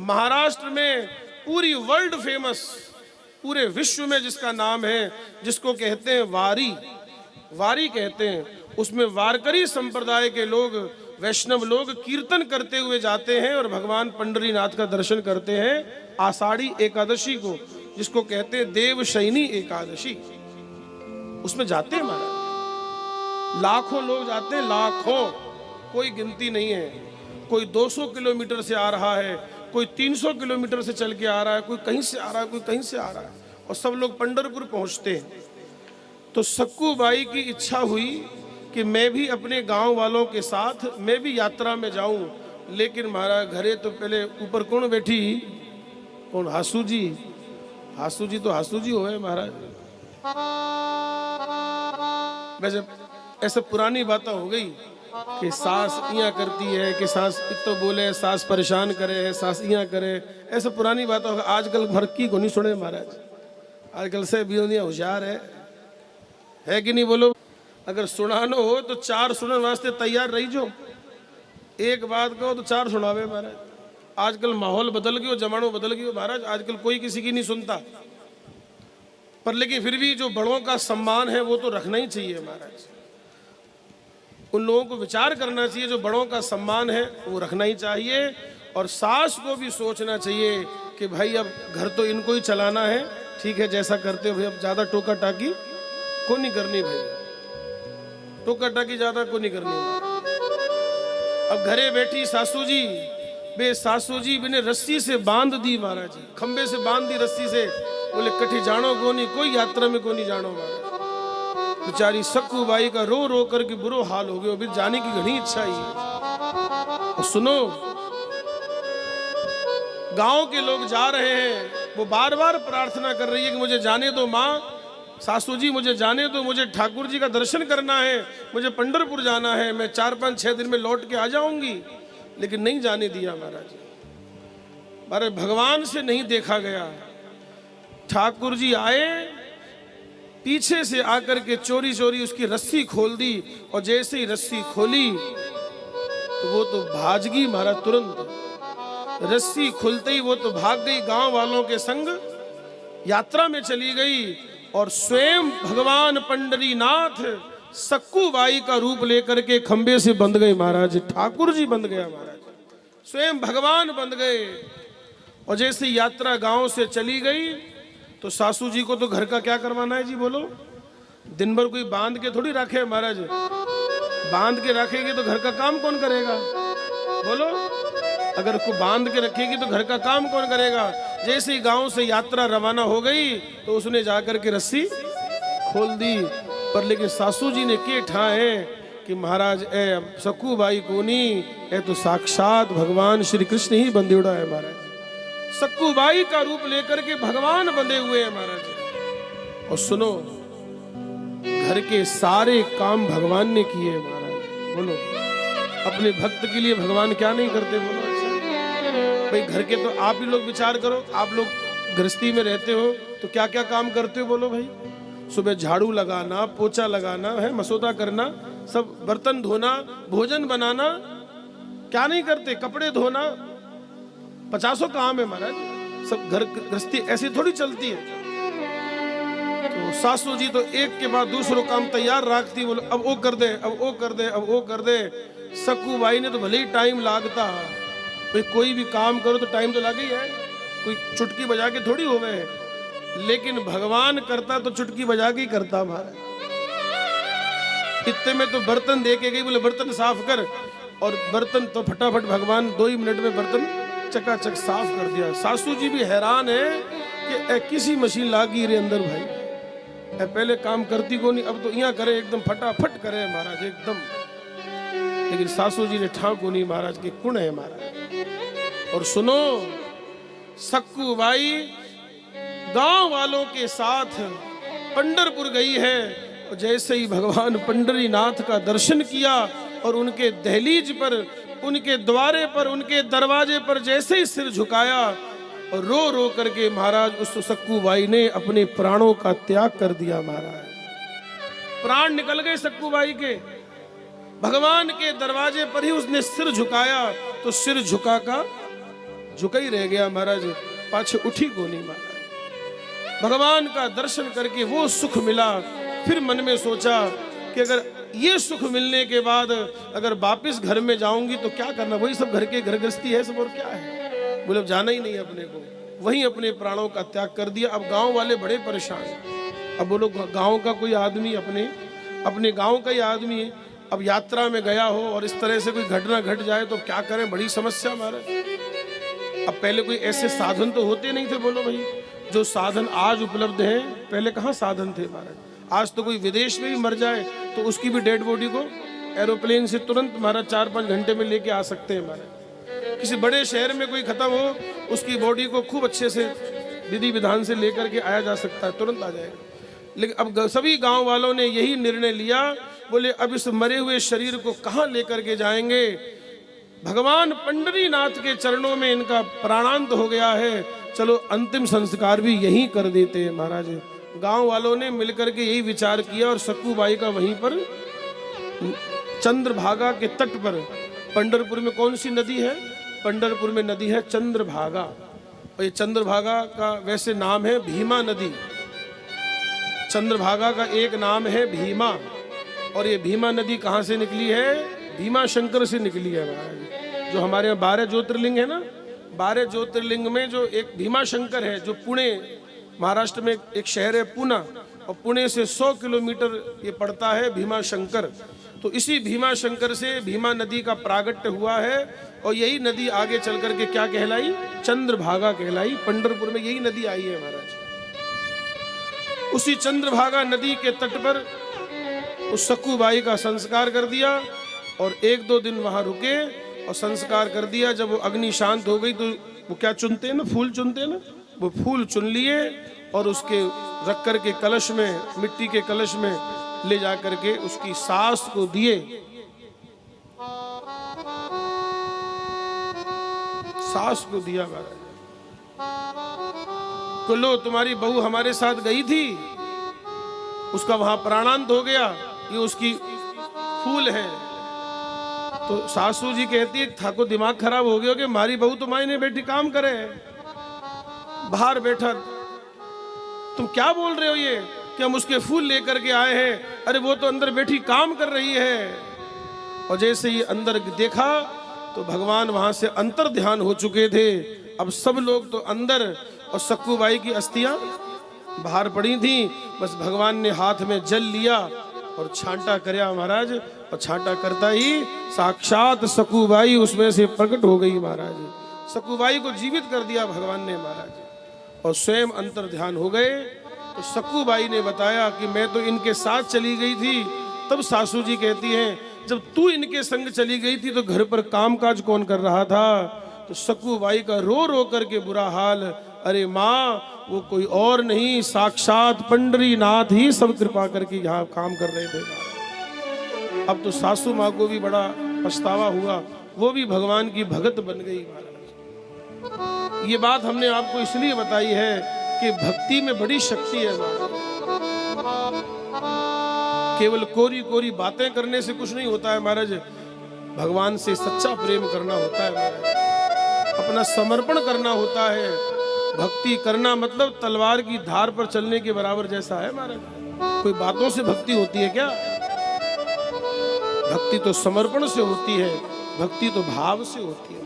महाराष्ट्र में पूरी world famous, पूरे विश्व में जिसका नाम है, जिसको कहते हैं वारी, वारी कहते हैं, उसमें वारकरी संप्रदाय के लोग, वैष्णव लोग कीर्तन करते हुए जाते हैं और भगवान पंढरीनाथ का दर्शन करते हैं आषाढ़ी एकादशी को, जिसको कहते हैं देवशयनी एकादशी। उसमें जाते हैं महाराज, लाखों लोग जाते हैं, लाखों, कोई गिनती नहीं है। कोई 200 किलोमीटर से आ रहा है, कोई 300 किलोमीटर से चल के आ रहा है, कोई कहीं से आ रहा है, कोई कहीं से आ रहा है, और सब लोग पंढरपुर पहुंचते हैं। तो सक्कू बाई की इच्छा हुई कि मैं भी अपने गांव वालों के साथ मैं भी यात्रा में जाऊं, लेकिन महाराज घरे तो पहले ऊपर कौन बैठी, कौन, हासू जी। हासू जी तो हासू जी होए महाराज। वैसे ऐसे पुरानी बातें हो गई कि सास इया करती है, कि सास तो बोले सास परेशान करे, सास इया करे, ऐसे पुरानी बातें हो। आजकल भरकी को नहीं सुने महाराज, आजकल से भी होशियार है कि नहीं बोलो। अगर सुनानो हो तो 4 सुनने वास्ते तैयार रही जो, एक बात कहो तो 4 सुनावे महाराज। आजकल माहौल बदल गयो, जमानो बदल गयो महाराज, आजकल कोई किसी की नहीं सुनता। पर लेकिन फिर भी जो बड़ों का सम्मान है वो तो रखना ही चाहिए महाराज। उन लोगों को विचार करना चाहिए, जो बड़ों का सम्मान है वो रखना ही चाहिए। और सास को भी सोचना चाहिए कि भाई अब घर तो इनको ही चलाना है, ठीक है जैसा करते हो भाई, अब ज़्यादा टोका टाकी को नहीं करनी भाई, टोका टाकी ज़्यादा को नहीं करनी। अब घरे बैठी सासू जी, बे सासू जी बिने रस्सी से बांध दी महाराज जी, खंबे से बांध दी रस्सी से, बोले कठी जानो को नहीं, कोई यात्रा में को नहीं जानो महाराज। बेचारी सक्कू बाई का रो रो करके बुरो हाल हो गया, अभी जाने की घनी इच्छा ही है। और सुनो, गांव के लोग जा रहे हैं, वो बार बार प्रार्थना कर रही है कि मुझे जाने दो माँ, सासू जी मुझे जाने दो, मुझे ठाकुर जी का दर्शन करना है, मुझे पंढरपुर जाना है, मैं 4-5-6 दिन में लौट के आ जाऊंगी। लेकिन नहीं जाने दिया महाराज, अरे भगवान से नहीं देखा गया। ठाकुर जी आए, पीछे से आकर के चोरी चोरी उसकी रस्सी खोल दी, और जैसे ही रस्सी खोली तो वो तो भाजगी महाराज, तुरंत रस्सी खुलते ही वो तो भाग गई, गांव वालों के संग यात्रा में चली गई। और स्वयं भगवान पंढरीनाथ सक्कू बाई का रूप लेकर के खंबे से बंध गए महाराज, ठाकुर जी बंध गया महाराज, स्वयं भगवान बंध गए। और जैसे यात्रा गांव से चली गई तो सासू जी को तो घर का क्या करवाना है जी बोलो, दिन भर कोई बांध के थोड़ी रखे महाराज, बांध के रखेगी तो घर का काम कौन करेगा बोलो, अगर को बांध के रखेगी तो घर का काम कौन करेगा। जैसे ही गांव से यात्रा रवाना हो गई तो उसने जाकर के रस्सी खोल दी। पर लेकिन सासू जी ने के ठाए कि महाराज ए सक्कू बाई कोनी, ए तो साक्षात भगवान श्री कृष्ण ही बंदेड़ा है महाराज, सक्कू बाई का रूप लेकर के भगवान बंधे हुए हैं महाराज। और सुनो, घर के सारे काम भगवान ने किए महाराज, बोलो अपने भक्त के लिए भगवान क्या नहीं करते बोलो। भाई घर के तो आप ही लोग विचार करो, आप लोग गृहस्थी में रहते हो तो क्या क्या काम करते हो बोलो भाई। सुबह झाड़ू लगाना, पोछा लगाना है, मसौदा करना, सब बर्तन धोना, भोजन बनाना, क्या नहीं करते, कपड़े धोना, 50 काम है महाराज। सब घर गृहस्थी ऐसी थोड़ी चलती है। तो सासू जी तो एक के बाद दूसरों काम तैयार रखती, बोलो अब वो कर दे, अब वो कर दे, अब वो कर दे। सक्कू बाई ने तो भले ही टाइम लागता, भाई कोई भी काम करो तो टाइम तो लगे ही है, कोई चुटकी बजा के थोड़ी होवे है, लेकिन भगवान करता तो चुटकी बजा के ही करता महाराज। इतने में तो बर्तन दे के गई, बोले बर्तन साफ कर, और बर्तन तो फटाफट भगवान 2 ही मिनट में बर्तन चकाचक साफ कर दिया। सासू जी भी हैरान है कि किसी मशीन लागी रे अंदर भाई, पहले काम करती को नहीं, अब तो यहाँ करे एकदम फटाफट करे महाराज एकदम। लेकिन सासू जी ने ठाकुर नहीं महाराज के गुण है महाराज। और सुनो, सक्कू बाई गांव वालों के साथ पंढरपुर गई है, और जैसे ही भगवान पंढरीनाथ का दर्शन किया और उनके दहलीज पर, उनके द्वारे पर, उनके दरवाजे पर जैसे ही सिर झुकाया और रो रो करके महाराज उस सक्कू बाई ने अपने प्राणों का त्याग कर दिया महाराज। प्राण निकल गए सक्कू बाई के। भगवान के दरवाजे पर ही उसने सिर झुकाया तो सिर झुका का झुका ही रह गया महाराज, पाछे उठी को नहीं महाराज। भगवान का दर्शन करके वो सुख मिला। फिर मन में सोचा कि अगर ये सुख मिलने के बाद अगर वापिस घर में जाऊंगी तो क्या करना, वही सब घर के घर गृहस्थी है सब, और क्या है। बोले जाना ही नहीं अपने को, वहीं अपने प्राणों का त्याग कर दिया। अब गांव वाले बड़े परेशान। अब बोलो गांव का कोई आदमी अपने गांव का ही आदमी है, अब यात्रा में गया हो और इस तरह से कोई घटना घट जाए तो क्या करें, बड़ी समस्या हमारे। अब पहले कोई ऐसे साधन तो होते नहीं थे, बोलो भाई, जो साधन आज उपलब्ध हैं, पहले कहाँ साधन थे महाराज। आज तो कोई विदेश में भी मर जाए तो उसकी भी डेड बॉडी को एरोप्लेन से तुरंत महाराज 4-5 घंटे में लेके आ सकते हैं महाराज। किसी बड़े शहर में कोई खत्म हो, उसकी बॉडी को खूब अच्छे से विधि विधान से लेकर के आया जा सकता है, तुरंत आ जाएगा। लेकिन अब सभी गांव वालों ने यही निर्णय लिया, बोले अब इस मरे हुए शरीर को कहाँ लेकर के जाएंगे। भगवान पंडरीनाथ के चरणों में इनका प्राणांत हो गया है, चलो अंतिम संस्कार भी यहीं कर देते हैं महाराज। गांव वालों ने मिलकर के यही विचार किया और सक्कूबाई का वहीं पर चंद्रभागा के तट पर, पंढरपुर में कौन सी नदी है, पंढरपुर में नदी है चंद्रभागा, और ये चंद्रभागा का वैसे नाम है भीमा नदी। चंद्रभागा का एक नाम है भीमा, और ये भीमा नदी कहाँ से निकली है, भीमा शंकर से निकली है महाराज। जो हमारे यहाँ 12 ज्योतिर्लिंग है ना, 12 ज्योतिर्लिंग में जो एक भीमा शंकर है, जो पुणे महाराष्ट्र में एक शहर है पूना, और पुणे से 100 किलोमीटर ये पड़ता है भीमा शंकर। तो इसी भीमा शंकर से भीमा नदी का प्रागट्य हुआ है, और यही नदी आगे चल करके क्या कहलाई, चंद्रभागा कहलाई। पंढरपुर में यही नदी आई है महाराज। उसी चंद्रभागा नदी के तट पर उस सक्कूबाई का संस्कार कर दिया, और 1-2 दिन वहां रुके और संस्कार कर दिया। जब वो अग्नि शांत हो गई तो वो क्या चुनते हैं ना, फूल चुनते हैं ना, वो फूल चुन लिए और उसके रख कर के कलश में, मिट्टी के कलश में ले जा करके उसकी सास को दिए। सास को दिया महाराज, को लो तुम्हारी बहू हमारे साथ गई थी, उसका वहां प्राणांत हो गया, ये उसकी फूल है। तो सासू जी कहती है थाको दिमाग खराब हो गया कि हमारी बहू तुम्हारी ने बेटी काम करे, बाहर बैठा, तुम क्या बोल रहे हो ये कि हम उसके फूल लेकर के आए हैं, अरे वो तो अंदर बैठी काम कर रही है। और जैसे ही अंदर देखा तो भगवान वहां से अंतर ध्यान हो चुके थे। अब सब लोग तो अंदर और सक्कूबाई की अस्थियां बाहर पड़ी थी। बस भगवान ने हाथ में जल लिया और छांटा करया महाराज, और छांटा करता ही साक्षात सक्कूबाई उसमें से प्रकट हो गई महाराज। सक्कूबाई को जीवित कर दिया भगवान ने महाराज, और स्वयं अंतर ध्यान हो गए। तो सक्कूबाई ने बताया कि मैं तो इनके साथ चली गई थी। तब सासू जी कहती हैं जब तू इनके संग चली गई थी तो घर पर कामकाज कौन कर रहा था। तो सक्कूबाई का रो रो करके बुरा हाल, अरे माँ वो कोई और नहीं, साक्षात पंडरीनाथ ही सब कृपा करके यहाँ काम कर रहे थे। अब तो सासू माँ को भी बड़ा पछतावा हुआ, वो भी भगवान की भगत बन गई महाराज। ये बात हमने आपको इसलिए बताई है कि भक्ति में बड़ी शक्ति है महाराज। केवल कोरी कोरी बातें करने से कुछ नहीं होता है महाराज, भगवान से सच्चा प्रेम करना होता है महाराज, अपना समर्पण करना होता है। भक्ति करना मतलब तलवार की धार पर चलने के बराबर जैसा है महाराज। कोई बातों से भक्ति होती है क्या? भक्ति तो समर्पण से होती है, भक्ति तो भाव से होती है।